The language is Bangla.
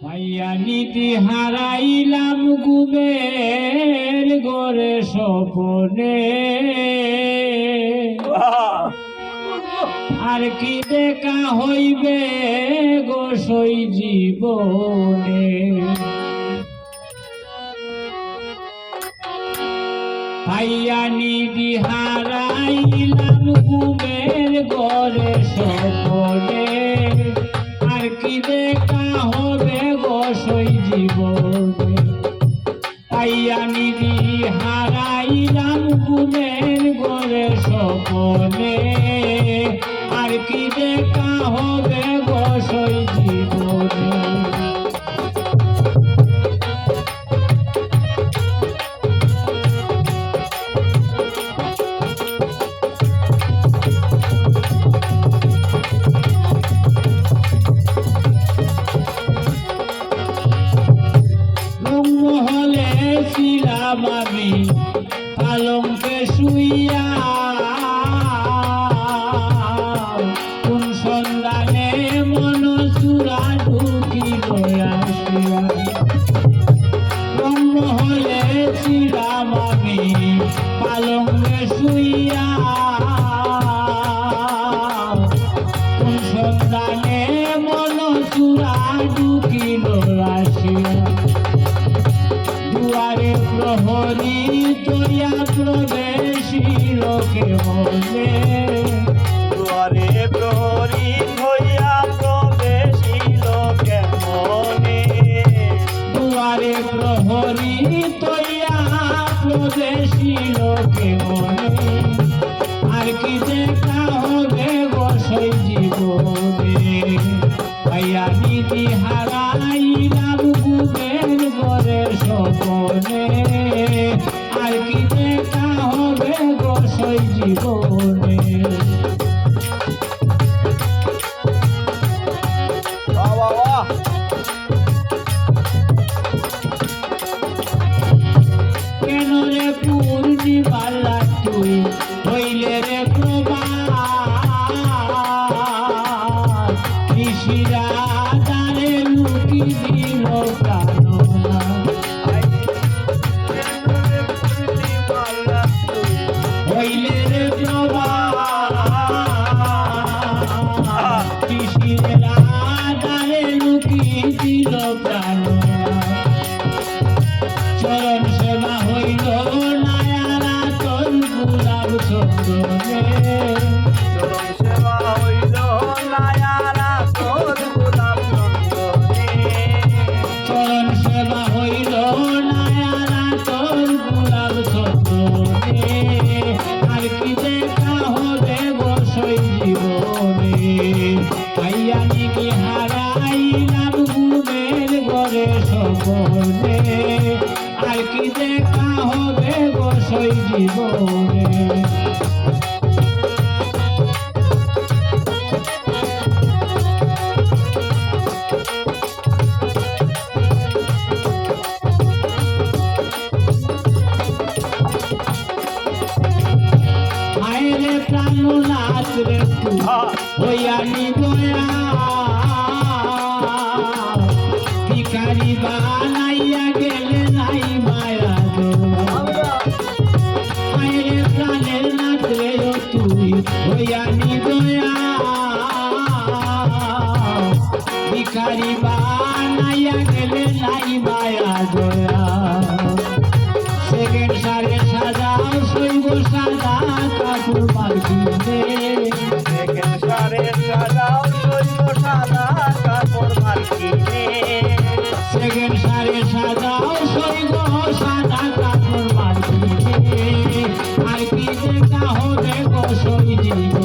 পাইয়া নীতি হারাইলাম ঘুমের ঘরে স্বপনে, আর কি দেখা হইবে গোসই জীবনে। পাইয়া নীতি হারাইলাম ঘুমের ঘরে স্বপনে, আর কি দেখা হবে গোসই জীবনে। পাইয়া নীতি হারাইলাম ঘুমের ঘরে স্বপনে, আর কি দেখা হবে গোসই জীবনে। মহলে ছিলাম আমি পালঙ্কে শুইয়া, কোন সন্ধানে মন চূড়া ঢুকিল আসিয়া। মহলে ছিলাম আমি পালঙ্কে শুইয়া, কোন সন্ধানে মন চূড়া ঢুকিল আসিয়া। দুয়ারে প্রহরী তৈয়া প্রবেশিল কেমনে, দুয়ারে প্রহরী হইয়া প্রবেশিল কেমনে। দুয়ারে প্রহরী তৈয়া প্রবেশিল কেমনে, আর কি দেখা হবে গোসই জীবনে। পাইয়া নীতি হারাইলাম ঘুমের ঘরে স্বপনে, আর কি দেখা হবে গোসই জীবনে। কেন রে পূর্ণিমার রাত তুই হইলে রে প্রভাত, ঋষিরা তারে লুকি দিল প্রাণনা। হইলে রে প্রভাত, ঋষিরা তারে লুকি দিল প্রাণনা। চরণ সেবা হইল নায়ারা তোর গুলাব চন্দনে, চরণ সেবা হইল নায়ারা তোর গোলাপ চন্দনে। চরণ সেবা হইল নায়ারা তোর গুলাব চন্দনে, আর কি দেখা হবে গোসই জীবনে। পাইয়া নীতি হারাইলাম ঘুমের ঘরে স্বপনে, আর কি দেখা হবে গোসই জীবনে। মায়েরে প্রাণনাথ রে তুই হইয়া নিবয়া, ভিখারি বানাইয়া গেলে নাই মায়া দোয়া। মায়েরে প্রাণের নাথ রে তুই হইয়া নিবয়া, ভিখারি বানাইয়া গেলে নাই মায়া দোয়া। সেকেন্ড সারে সাজাও শৈব সাদা কাপড় মার্কিনে, সেকেন্ড সারে সাজাও শৈব সাদা কাপড় মার্কিনে। সেকেন্ড সারে সাজাও শৈব সাদা কাপড় মার্কিনে, আর কি দেখা হবে গোসই জীবনে।